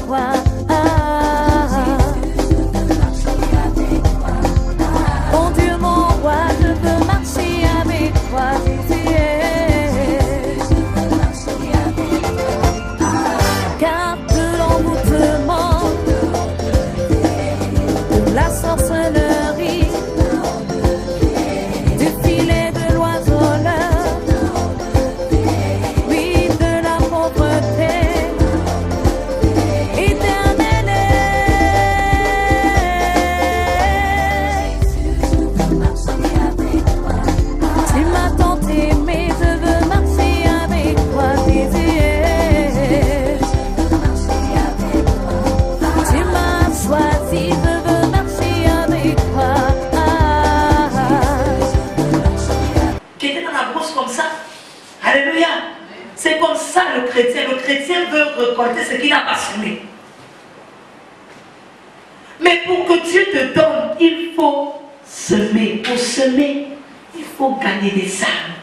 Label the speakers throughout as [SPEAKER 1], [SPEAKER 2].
[SPEAKER 1] toi. Mon Dieu, mon roi, je veux marcher avec toi, Jésus. Car de l'emboutement, de la sorcellerie, du filet de l'oiseleur, oui, de la pauvreté, éternelle. Tu m'as tant aimé, je veux marcher avec toi, Jésus. Tu m'as choisi, je veux marcher avec toi.
[SPEAKER 2] Qui était dans la brousse comme ça. Alléluia. C'est comme ça le chrétien. Le chrétien veut récolter ce qu'il n'a pas semé. Mais pour que Dieu te donne, il faut semer. Pour semer, il faut gagner des âmes.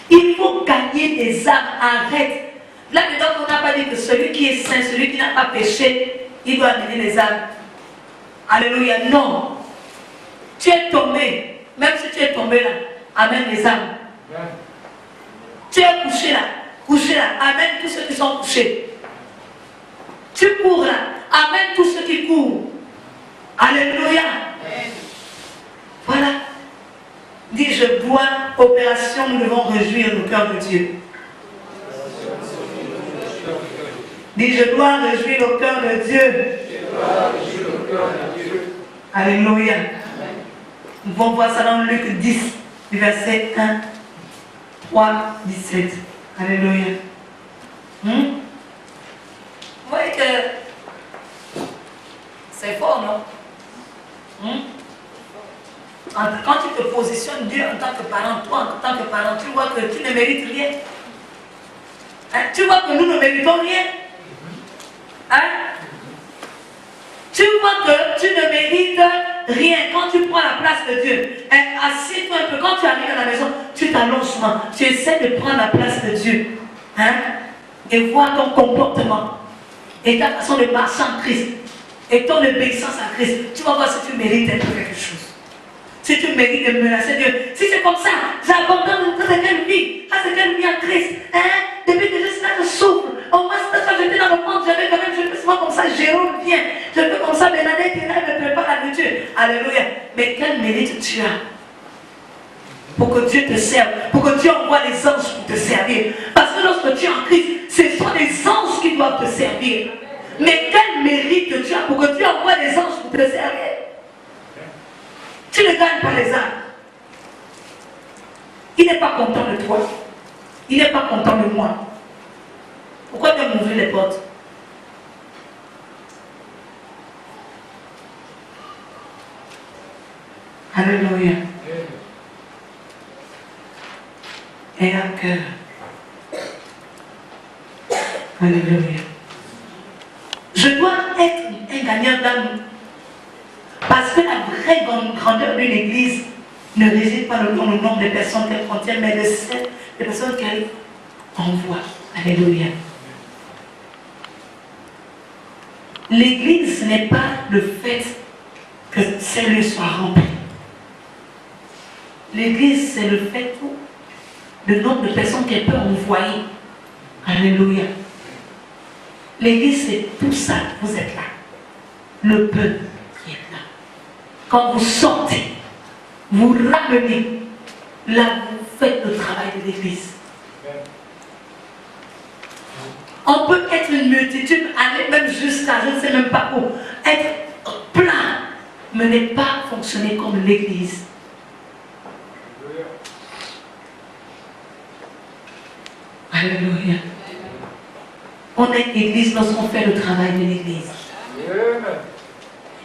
[SPEAKER 2] Il faut gagner des âmes. Arrête. Là-dedans, on n'a pas dit que celui qui est saint, celui qui n'a pas péché, il doit amener les âmes. Alléluia. Non. Tu es tombé. Même si tu es tombé là, amène les âmes. Tu es couché là, amène tous ceux qui sont couchés. Tu cours là, amène tous ceux qui courent. Alléluia. Voilà. Dis, je bois, opération, nous devons réjouir le cœur de Dieu. Dis, je dois réjouir le cœur de Dieu. Alléluia. Nous pouvons voir ça dans Luc 10, du verset 1, 3, 17. Alléluia. Vous voyez que c'est fort, non? Quand tu te positionnes Dieu en tant que parent, toi en tant que parent, tu vois que tu ne mérites rien. Hein? Tu vois que nous ne méritons rien. Hein? Tu vois que tu ne mérites rien quand tu prends la place de Dieu. Assieds-toi un peu. Quand tu arrives à la maison, tu t'allonges, tu essaies de prendre la place de Dieu. Hein? Et voir ton comportement et ta façon de marcher en Christ et ton obéissance à Christ. Tu vas voir si tu mérites un peu quelque chose. Si tu mérites de menacer Dieu. Si c'est comme ça, j'abandonne. Ça c'est quelle vie? Ça c'est quelle vie en Christ? Hein? Depuis que je suis là, je souffre. Au moins, quand j'étais dans le monde, j'avais quand même, je fais souvent comme ça, Jérôme vient. Je fais comme ça, Bernadette est là, elle me prépare la nourriture. Alléluia. Mais quel mérite tu as pour que Dieu te serve, pour que Dieu envoie les anges pour te servir. Parce que lorsque tu es en Christ, ce sont les anges qui doivent te servir. Mais quel mérite tu as pour que Dieu envoie les anges pour te servir? Tu ne gagnes pas les âmes. Il n'est pas content de toi. Il n'est pas content de moi. Pourquoi tu m'ouvrir les portes? Alléluia. Et un cœur. Alléluia. Je dois être un gagnant d'âme. Parce que la vraie grandeur d'une église ne réside pas dans le nombre de personnes qu'elle contient, mais les personnes qu'elle envoie. Alléluia. L'église, ce n'est pas le fait que ces lieux soient remplis. L'église, c'est le fait où le nombre de personnes qu'elle peut envoyer. Alléluia. L'église, c'est tout ça. Vous êtes là. Le peuple qui est là. Quand vous sortez, vous ramenez. Là, vous faites le travail de l'église. On peut être une multitude, aller même jusqu'à, je ne sais même pas où, être plein, mais ne pas fonctionner comme l'église. Alléluia. On est église lorsqu'on fait le travail de l'église.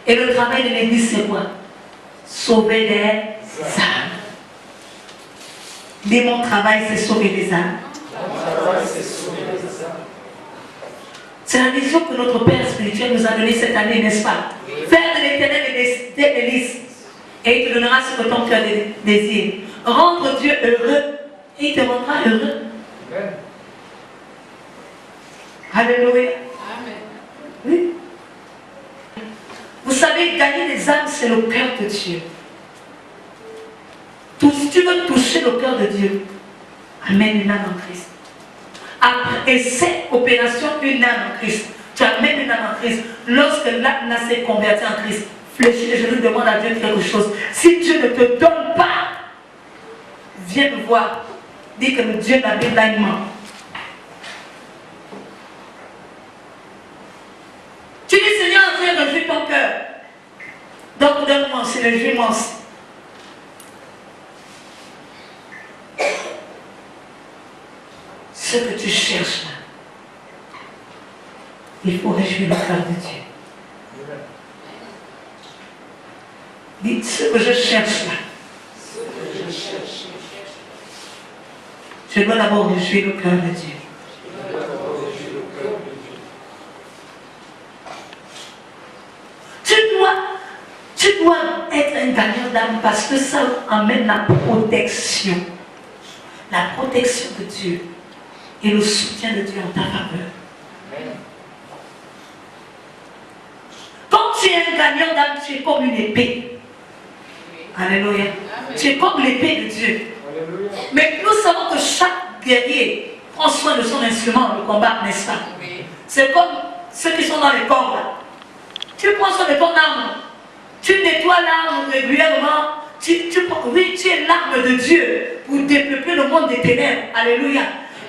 [SPEAKER 2] Et le travail de l'église, c'est quoi? Sauver des âmes. Dis, mon travail, c'est sauver des âmes. C'est la vision que notre Père spirituel nous a donnée cette année, n'est-ce pas? Faire de l'éternel des délices. Et il te donnera ce que ton cœur désire. Rendre Dieu heureux. Et il te rendra heureux. Amen. Alléluia. Amen. dit, gagner les âmes, c'est le cœur de Dieu. Si tu veux toucher le cœur de Dieu, amène une âme en Christ. Après cette opération, une âme en Christ. Tu amènes une âme en Christ. Lorsque l'âme s'est convertie en Christ, fléchis les genoux, demande à Dieu quelque chose. Si Dieu ne te donne pas, viens me voir. Dis que le Dieu de la Bible a une main. Tu dis, Seigneur, viens réjouir ton cœur. Donc donne-moi aussi, réjouis-moi aussi. Ce que tu cherches là, il faut réjouir le cœur de Dieu. Dites ce que je cherche là. Je dois d'abord réjouir le cœur de Dieu. Tu dois être un gagnant d'âme parce que ça amène la protection. La protection de Dieu et le soutien de Dieu en ta faveur. Quand tu es un gagnant d'âme, tu es comme une épée. Alléluia. Tu es comme l'épée de Dieu. Alléluia. Mais nous savons que chaque guerrier prend soin de son instrument, le combat, n'est-ce pas? C'est comme ceux qui sont dans les corps là. Tu prends soin de ton arme. Tu nettoies l'arme régulièrement. Tu es l'arme de Dieu pour dépeupler le monde des ténèbres. Alléluia.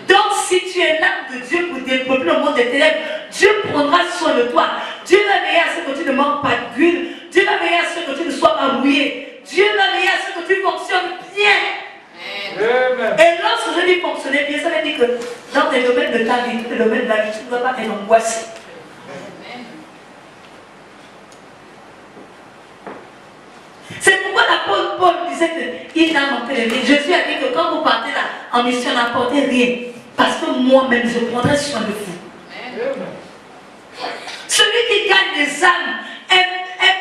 [SPEAKER 2] Donc si tu es l'arme de Dieu pour dépeupler le monde des ténèbres, Dieu prendra soin de toi. Dieu va veiller à ce que tu ne manques pas d'huile. Dieu va veiller à ce que tu ne sois pas rouillé. Dieu va veiller à ce que tu fonctionnes bien. Amen. Et lorsque je dis fonctionner bien, ça veut dire que dans les domaines de ta vie, les domaines de la vie, tu ne dois pas être angoissé. C'est pourquoi l'apôtre Paul disait qu'il n'a manqué de rien. Jésus a dit que quand vous partez là en mission, n'apportez rien. Parce que moi-même, je prendrai soin de vous. Celui qui gagne des âmes est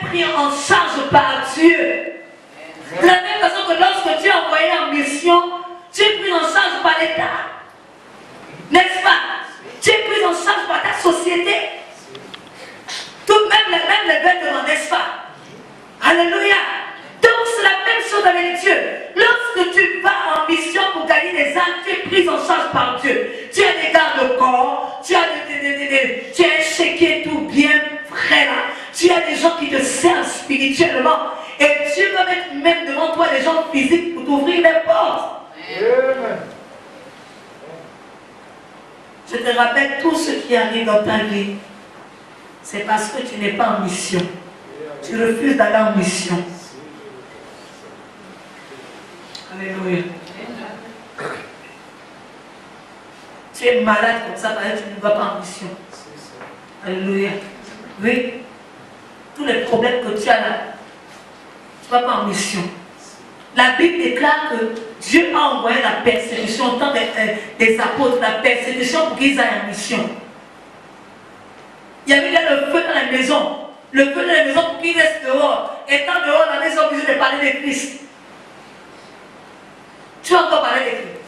[SPEAKER 2] pris en charge par Dieu. De la même façon que lorsque tu es envoyé en mission, tu es pris en charge par l'État. N'est-ce pas? Tu es pris en charge par ta société. Tout même les vêtements, n'est-ce pas? Alléluia. Donc c'est la même chose avec Dieu. Lorsque tu vas en mission pour gagner des âmes, tu es pris en charge par Dieu. Tu as des gardes-corps, tu as un chéquier tout bien frais là. Tu as des gens qui te servent spirituellement. Et Dieu va mettre même devant toi des gens physiques pour t'ouvrir les portes. Amen. Je te rappelle, tout ce qui arrive dans ta vie, c'est parce que tu n'es pas en mission. Tu refuses d'aller en mission. Alléluia. Tu es malade comme ça, parce que tu ne vas pas en mission. Alléluia. Oui. Tous les problèmes que tu as là, tu ne vas pas en mission. La Bible déclare que Dieu a envoyé la persécution au temps des apôtres, la persécution pour qu'ils aillent en mission. Il y avait là le feu dans la maison. Le feu de la maison pour qu'il reste dehors. Étant dehors, la maison, obligé de parler de Christ. Tu vas encore parler de Christ.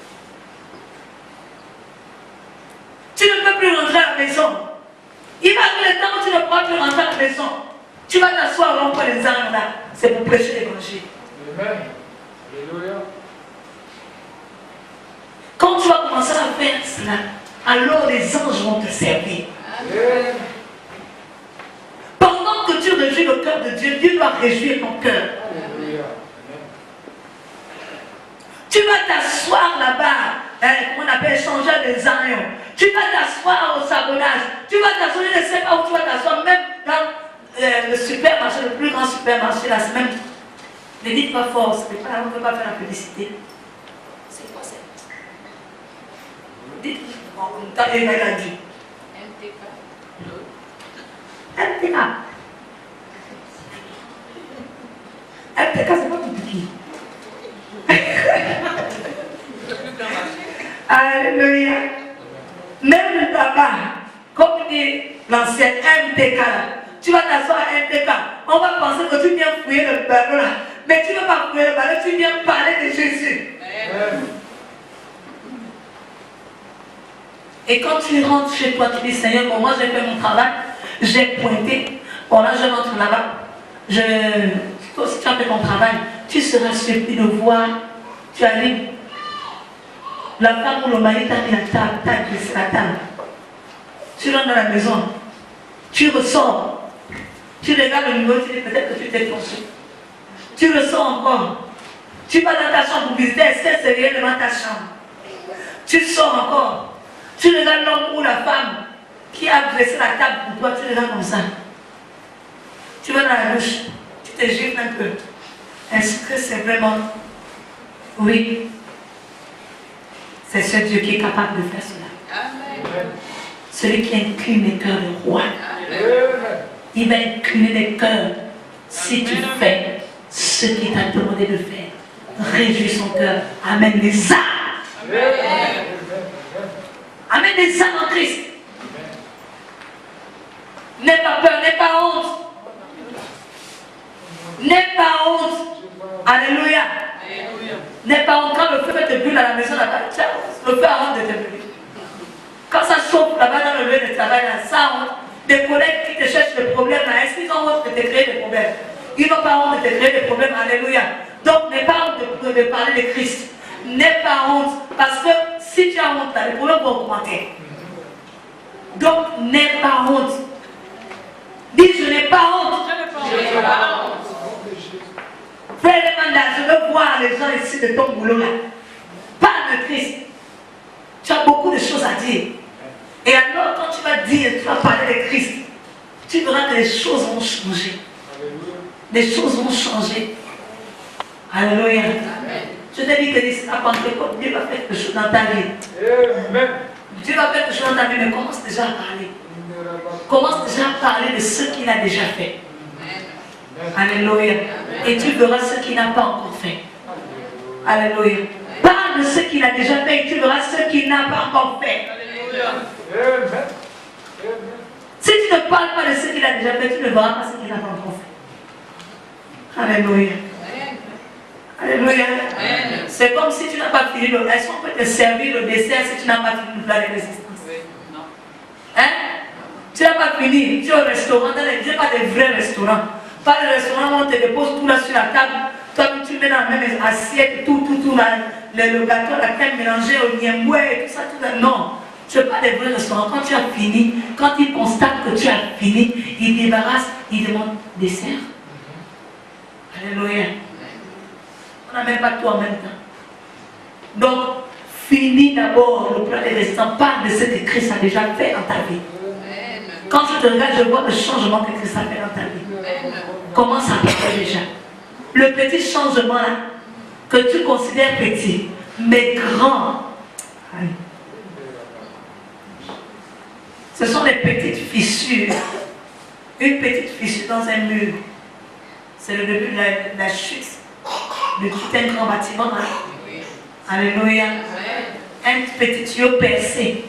[SPEAKER 2] Tu ne peux plus rentrer à la maison. Il va arriver le temps où tu ne pourras plus rentrer à la maison. Tu vas t'asseoir au rond pour les âmes là. C'est pour prêcher l'évangile. Amen. Alléluia. Quand tu vas commencer à faire cela, alors les anges vont te servir. Amen. Pendant que tu réjouis le cœur de Dieu, Dieu doit réjouir ton cœur. Alléluia. Tu vas t'asseoir là-bas, comment on appelle, changer des aïons. Tu vas t'asseoir au savonnage. Tu vas t'asseoir, je ne sais pas où tu vas t'asseoir, même dans le supermarché, le plus grand supermarché la semaine. Ne dites pas fort, c'est pas là, on ne peut pas faire la publicité. C'est quoi ça? Dites, on t'a dit. MTK. MTK, c'est pas tout petit. Alléluia. Même le tabac, comme dit l'ancien MTK, tu vas t'asseoir à MTK. On va penser que tu viens fouiller le ballon là. Mais tu ne vas pas fouiller le ballon, tu viens parler de Jésus. Amen. Et quand tu rentres chez toi, tu dis Seigneur, bon, moi j'ai fait mon travail, j'ai pointé. Bon là je rentre là-bas. si tu as fait ton travail, tu seras surpris de voir, tu arrives, la femme ou le mari t'a mis la table, t'a dressé la table. Tu rentres dans la maison, tu ressors, tu regardes le numéro, tu dis peut-être que tu t'es trompé. Tu ressors encore, tu vas dans ta chambre pour visiter, est-ce que c'est réellement ta chambre? Tu sors encore, tu regardes l'homme ou la femme qui a dressé la table pour toi, tu regardes comme ça. Tu vas dans la douche, tu te gifles un peu. Est-ce que c'est vraiment... Oui. C'est ce Dieu qui est capable de faire cela. Amen. Celui qui incline les cœurs de roi. Il va incliner les cœurs si tu fais ce qu'il t'a demandé de faire. Réjouis son cœur. Amène les âmes. Amène les âmes en Christ. N'aie pas peur, n'aie pas honte. N'aie pas honte. Alléluia. N'aie pas honte. Quand le feu te brûle à la maison là-bas, le feu a honte de te brûler. Quand ça chauffe là-bas dans le lieu de travail, là, ça honte. Des collègues qui te cherchent des problèmes là, est-ce qu'ils ont honte de te créer des problèmes? Ils n'ont pas honte de te créer des problèmes. Alléluia. Donc n'aie pas honte de parler de Christ. N'aie pas honte. Parce que si tu as honte là, les problèmes vont augmenter. Donc n'aie pas honte. Dis, je n'ai pas honte. Je n'ai pas honte. Frère et mandat, je veux voir les gens ici de ton boulot là. Parle de Christ. Tu as beaucoup de choses à dire. Et alors, quand tu vas dire, tu vas parler de Christ, tu verras que les choses vont changer. Les choses vont changer. Alléluia. Je te dis que d'ici à Pentecôte, Dieu va faire quelque chose dans ta vie. Dieu va faire quelque chose dans ta vie, mais commence déjà à parler. Commence déjà à parler de ce qu'il a déjà fait. Alléluia. Et tu verras ce qu'il n'a pas encore fait. Alléluia. Parle de ce qu'il a déjà fait et tu verras ce qu'il n'a pas encore fait. Si tu ne parles pas de ce qu'il a déjà fait, tu ne verras pas ce qu'il n'a pas encore fait. Alléluia. Alléluia. C'est comme si tu n'as pas fini le... Est-ce qu'on peut te servir le dessert si tu n'as pas fini le plat de résistance? Hein? Tu n'as pas fini. Tu es au restaurant, tu n'as pas de vrais restaurants. Pas de restaurant où on te dépose tout là sur la table. Toi, tu mets dans la même assiette, tout là, le gâteau, la crème mélangée au niemboué et tout ça, tout ça. Non. Tu veux pas des vrais restaurants. Quand tu as fini, quand il constate que tu as fini, il débarrasse, il demande dessert. Alléluia. On n'a même pas tout en même temps. Donc, finis d'abord le plat des restants. Parle de ce que Christ a déjà fait dans ta vie. Quand je te regarde, je vois le changement que Christ a fait dans ta vie. Commence à parler déjà. Le petit changement là, que tu considères petit, mais grand. Ce sont des petites fissures. Une petite fissure dans un mur. C'est le début de la chute de tout un grand bâtiment. Hein? Alléluia. Un petit tuyau percé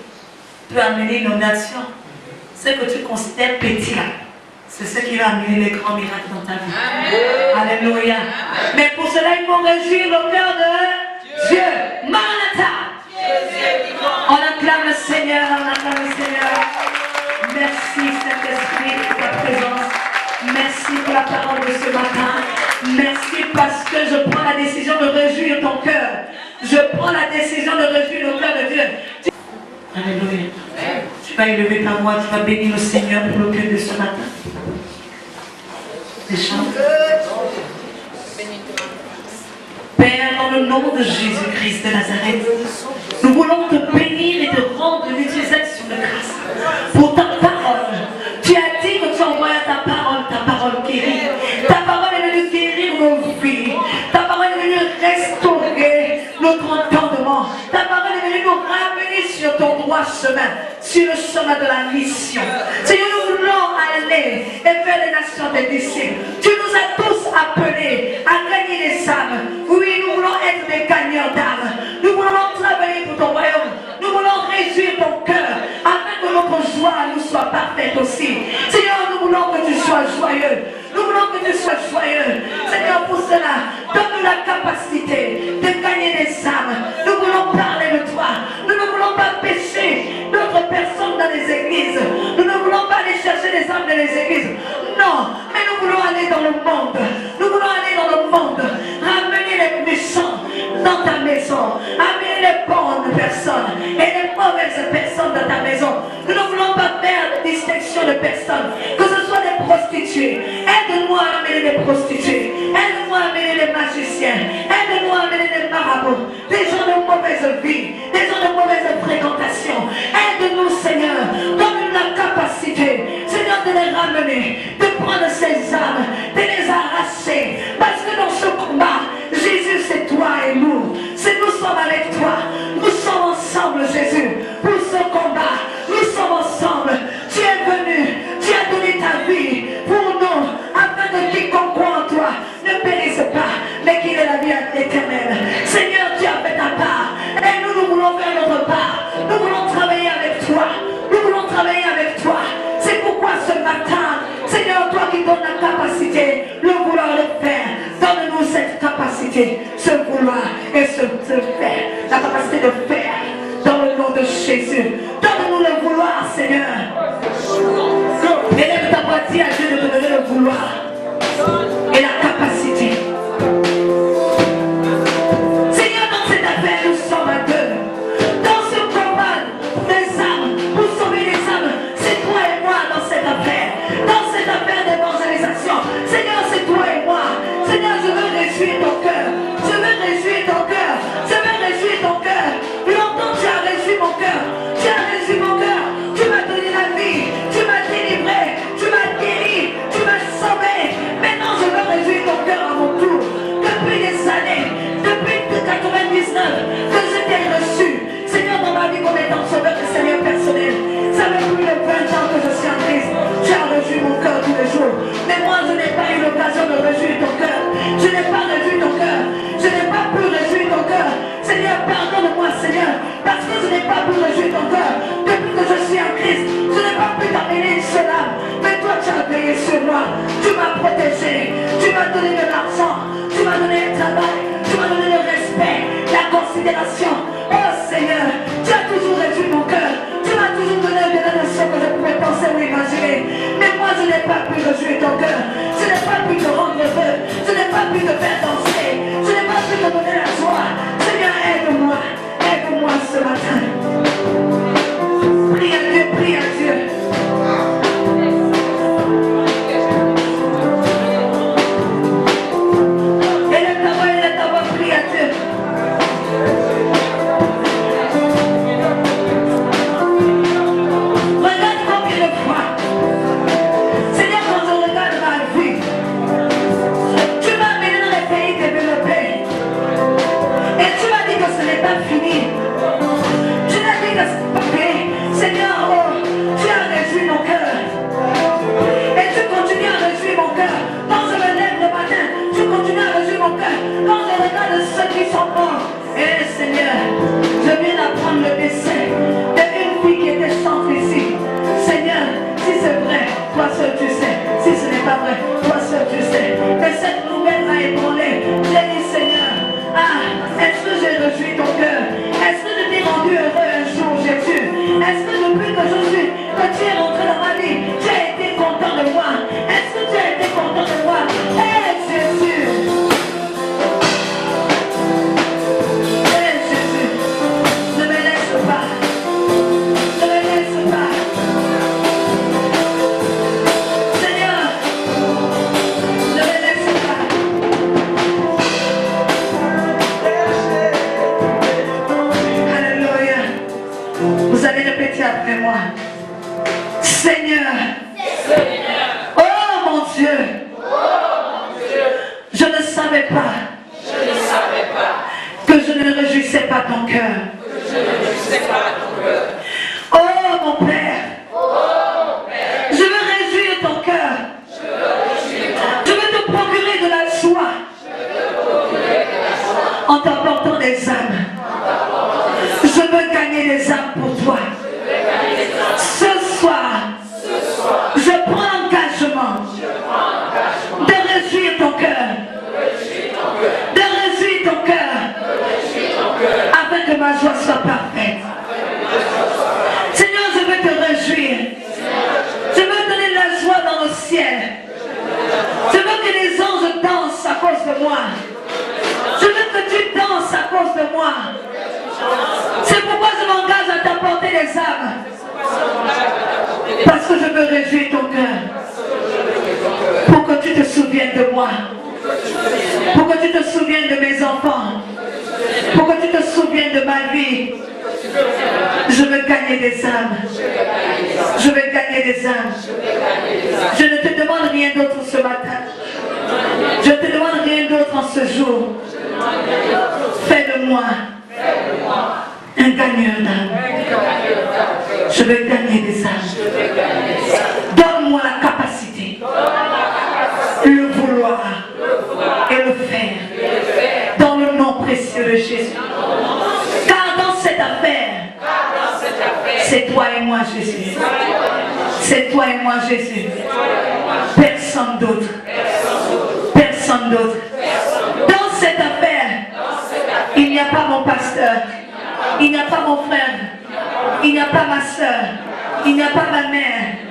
[SPEAKER 2] peut amener une inondation. Ce que tu considères petit là, c'est ce qui va amener les grands miracles dans ta vie. Alléluia. Mais pour cela, il faut réjouir le cœur de Dieu. Maranatha. On acclame le Seigneur, on acclame le Seigneur. Merci Saint-Esprit pour ta présence. Merci pour la parole de ce matin. Merci parce que je prends la décision de réjouir ton cœur. Je prends la décision de réjouir le cœur de Dieu. Alléluia. Tu vas élever ta voix, tu vas bénir le Seigneur pour le cœur de ce matin. Les chants. Père, dans le nom de Jésus-Christ de Nazareth, nous voulons te bénir et te rendre une utilisation de grâce pour ta parole. Tu as dit que tu envoies ta parole guérit. Ta parole est venue guérir nos vies. Ta parole est venue restaurer notre entendement. Ta parole est venue nous ramener sur ton droit chemin, sur le chemin de la mission. Seigneur, nous voulons aller et faire les nations des disciples. Tu nous as tous appelés à gagner les âmes. Oui, nous voulons être des gagnants d'âmes. Nous voulons travailler pour ton royaume. Nous voulons réjouir ton cœur afin que notre joie nous soit parfaite aussi. Seigneur, nous voulons que tu sois joyeux. Nous voulons que tu sois joyeux. Seigneur, pour cela, donne-nous la capacité de gagner des âmes. Nous voulons parler de toi. Nous ne voulons pas pécher d'autres personnes dans les églises. Nous ne voulons pas aller chercher les âmes dans les églises. Non, mais nous voulons aller dans le monde. dans ta maison. Nous ne voulons pas faire de distinction de personnes, que ce soit des prostituées. Aide-moi à amener des prostituées. Aide-moi à amener des magiciens. Aide-moi à amener des marabouts. Des gens de mauvaise vie. Des gens de mauvaise fréquentation. Aide-nous, Seigneur. Donne-nous la capacité, Seigneur, de les ramener, de prendre ces âmes, de les arracher. Parce que dans ce combat, Jésus, c'est toi et nous. C'est nous sommes avec toi. Nous sommes ensemble, Jésus, pour ce combat. Nous sommes ensemble. Tu es venu. Tu as donné ta vie pour nous, afin que quiconque croit en toi ne périsse pas, mais qu'il ait la vie éternelle. Seigneur, tu as fait ta part. Et nous, nous voulons faire notre part. Nous voulons travailler avec toi. Nous voulons travailler avec toi. C'est pourquoi ce matin, Seigneur, toi qui donnes la capacité, le vouloir le faire, donne-nous cette capacité, ce vouloir et ce faire. La capacité de faire dans le nom de Jésus. Donne-nous le vouloir, Seigneur. Élève ta partie à Dieu de te donner le vouloir et la capacité. Seigneur, dans cette affaire, nous sommes à deux. Dans ce combat des âmes, pour sauver les âmes, c'est toi et moi dans cette affaire. Dans cette affaire d'évangélisation, Seigneur, c'est toi et moi. Seigneur, je veux réjouir ton cœur. Je veux réjouir ton cœur. Je veux réjouir ton cœur. Longtemps tu as réjoui mon cœur. Tu as réjoui mon cœur. Tu m'as donné la vie. Tu m'as délivré. Tu m'as guéri. Tu m'as sauvé. Maintenant, je veux réjouir ton cœur à mon tour. Depuis des années, depuis 99, que je t'ai reçu, Seigneur, dans ma vie comme étant sauveur et Seigneur personnel. Ça fait plus de 20 ans que je suis en Christ. Tu as réjoui mon cœur tous les jours. Mais moi, je n'ai pas eu l'occasion de réjouir ton cœur. Je n'ai pas réjoui ton cœur. Je n'ai pas pu réjouir ton cœur. Seigneur, pardonne-moi, Seigneur, parce que je n'ai pas pu réjouir ton cœur. Depuis que je suis en Christ, je n'ai pas pu t'amener une seule âme. Mais toi, tu as veillé sur moi. Tu m'as protégé. Tu m'as donné de l'argent. Tu m'as donné le travail. Tu m'as donné le respect, la considération. Oh Seigneur, tu as toujours réjoui mon cœur. Tu m'as toujours donné au-delà de ce que je pouvais penser ou imaginer. Mais moi, je n'ai pas pu réjouir ton cœur. Je n'ai pas pu te rendre heureux. Je n'ai pas pu te faire danser. Je n'ai pas pu te donner la joie. Seigneur, aide-moi. Aide-moi ce matin. Prie à Dieu, prie à Dieu. Élève ta voix, prie à Dieu. Regarde combien de fois, Seigneur, quand je regarde ma vie, tu m'as amené dans les pays développés. Et tu m'as dit que ce n'est pas fini. Tu m'as dit que ce n'est pas fini. Seigneur, oh, tu as réjoui mon cœur. Et tu continues à réjouir mon cœur. Quand je me lève le matin, tu continues à réjouir mon cœur. Quand je regarde ceux qui sont morts. Et Seigneur, je viens d'apprendre le décès d'une fille qui était chante ici. Seigneur, si c'est vrai, toi seul tu sais. Si ce n'est pas vrai, toi seul tu sais. Mais cette nouvelle m'a ébranlé. J'ai dit, Seigneur, est-ce que j'ai réjoui ton cœur? Est-ce que je t'ai rendu heureux un jour, Jésus? Est-ce que depuis que tu es rentré dans ma vie, tu as été content de moi? Est-ce que tu as été content de moi? Jésus! Jésus! Ne me laisse pas! Ne me laisse pas! Seigneur! Ne me laisse pas! Alléluia! Vous allez répéter après moi. Seigneur, oh mon Dieu, je ne savais pas que je ne réjouissais pas ton cœur. Oh mon Père, je veux réjouir ton cœur. Je veux te procurer de la joie en t'apportant des âmes. Je veux gagner des âmes pour toi. Ce soir, je prends l'engagement de réjouir ton cœur. De réjouir ton cœur. Afin que ma joie soit parfaite. Seigneur, je veux te réjouir. Je veux donner de la joie dans le ciel. Je veux que les anges dansent à cause de moi. Je veux que tu danses à cause de moi. C'est pourquoi je m'engage à t'apporter les âmes. Parce que je veux réjouir ton cœur. Pour que tu te souviennes de moi. Pour que tu te souviennes de mes enfants. Pour que tu te souviennes de ma vie. Je veux gagner des âmes. Je veux gagner des âmes. Je ne te demande rien d'autre ce matin. Je ne te demande rien d'autre en ce jour. Fais de moi un gagneur d'âme. Je veux gagner des âmes. Donne-moi la capacité, le vouloir et le faire. Dans le nom précieux de Jésus. Car dans cette affaire, c'est toi et moi Jésus. C'est toi et moi Jésus. Personne d'autre. Personne d'autre. Dans cette affaire, il n'y a pas mon pasteur. Il n'y a pas mon frère. Il n'y a pas ma soeur. Il n'y a pas ma mère.